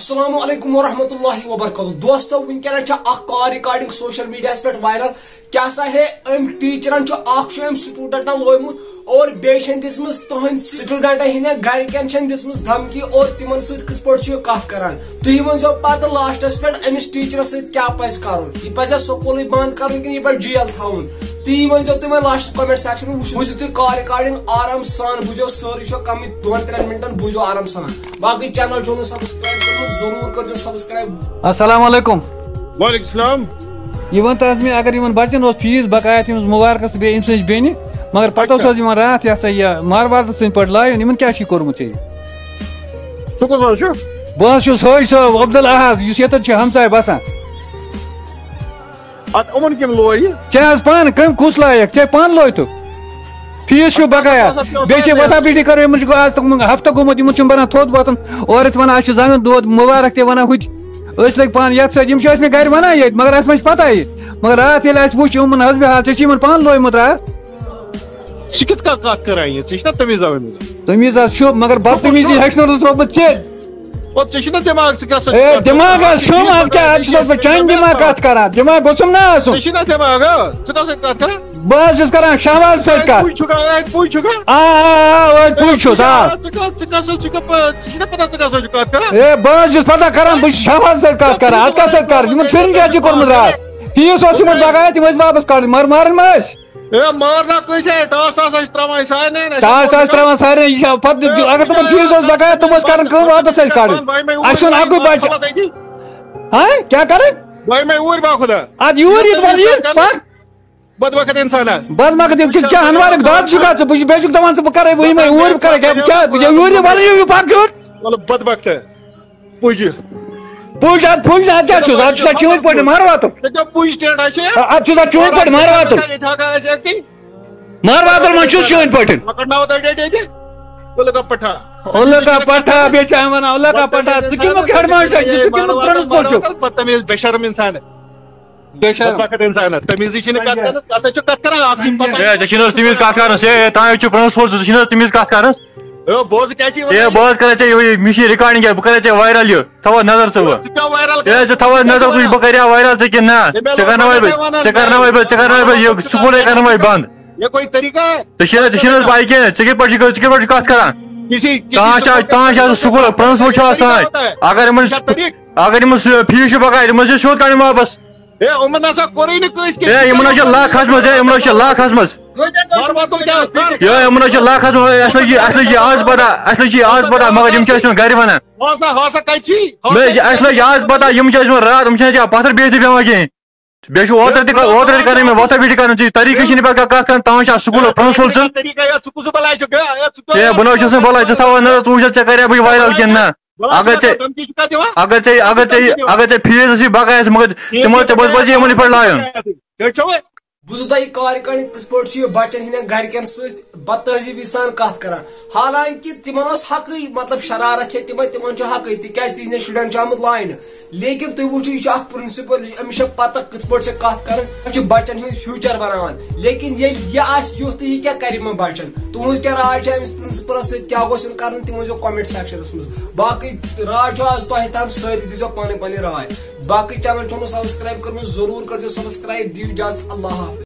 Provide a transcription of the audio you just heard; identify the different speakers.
Speaker 1: अस्सलामु अलैकुम वरहमतुल्लाहि वबरकातुहू। दोस्तों वनकन कॉल रिकॉर्डिंग सोशल मीडिया पे वायरल क्या है टीचरन स्टूडेंट लोमुत और बेचम तुहद स्टूडेंट हंद गरकन धमकी और तिमन कथ कर तुम वो पे लास्टस पे अमिस टीचर क्या पज कर यह पे स्कूल बंद कर जेल थवन ती वो तुम लास्ट कमेंट सेक्शन बुझो तुम कॉल रिकॉर्डिंग आराम सान बुझो सर यह कम 2-3 मिनटन बुझो आराम सान बाकी चैनल छो सब्सक्राइब कर जरूर कर सब्सक्राइब।
Speaker 2: अस्सलाम वालेकुम।
Speaker 3: वालेकुम सलाम।
Speaker 2: ये वन मे अगर इन बच्चन फीस बकाया तम मुबारक बेन बेन मगर पे रात यह मारवार सद पे लाइन इन क्या कोर्मुत बह हज सब अब्दुल अहद ये हमसाय बसान पान कम कुस लायक चे पान लो तो फीस बकाया बे वथा पीटी कर आज हफ्त गोमुत इन बना थोद वतन और वन जंगन दो मुबारक ते वन हुत लग पान ये मे गर वन ये मगर अस पता मगर रात वो हजब हाल चे पान लोमुत रात तमीज मगर बदतमीजी हेमुत चे
Speaker 3: दिमाग
Speaker 2: चान दिमाग कत कर दिमाग गोसम ना बस कर शहबाज सत बस पता कर शहबाज सत कत कर अत कत कर शुरन क्या कोर्मुत रात फीस बकाया तम वापस कर मारन मस टास त्रावान सारे अगर तुम फीस बकाया तुम कर वापस अकु बच्चे क्या कर
Speaker 3: बदबखत इंसान
Speaker 2: बदमखत क्या हनवार दाद बेचुक दवान कर यूर
Speaker 3: बदबखत पुज
Speaker 2: पुज क्या चून पे मार वात चून पे मार वात मार वात मन चून पे उलका पठा बेचा वना उलका पठा
Speaker 3: बेशरम इंसान बदबखत इंसान तमीज बोज क्या रिकॉर्डिंग बह वायरल थव नजर थव नजर बह कर वायरल कि ना स्कूल कर बंद ये कोई तरीका है
Speaker 2: पाई कह कत कर स्कूल प्रिंसिपल अगर फीस बकाया सोद कर वापस लाख लाख लगी आज पता मगर गर वन आज पता रात पत्थर बेहतर पेवान कहें बेच ओतर कर वथा बीटी कर तरीके कत कर स्कूल प्रिंसिपल बह बल थव नजर चे कर वायरल कि ना अगर फीस बकाया मगर तिमो पे लाइन
Speaker 1: बुझो तुम कॉल रिकॉर्डिंग कथ बच्चन हंद गरकन सतहजीबी सान कत कर हालांकि तिमन हक मतलब शरारत तिम हक तिज शुरन आमुत लाइन लेकिन तुम वो यह प्रिंसिपल अमिस पता कथ पे कत कर बच्चन हंद फ्यूचर बनान लेकिन यह युत यह क्या कर बच्चन तुज क्या राय अमिस प्रिंसिपल क्या कर तम कमेंट सेक्शनस मज बाकी राय आज तम सारी दीजो पानी राय बाकी चैनल छो सब्सक्राइब कर जरूर कर सब्सक्राइब दिव इजाजत अल्लाह हाफिज।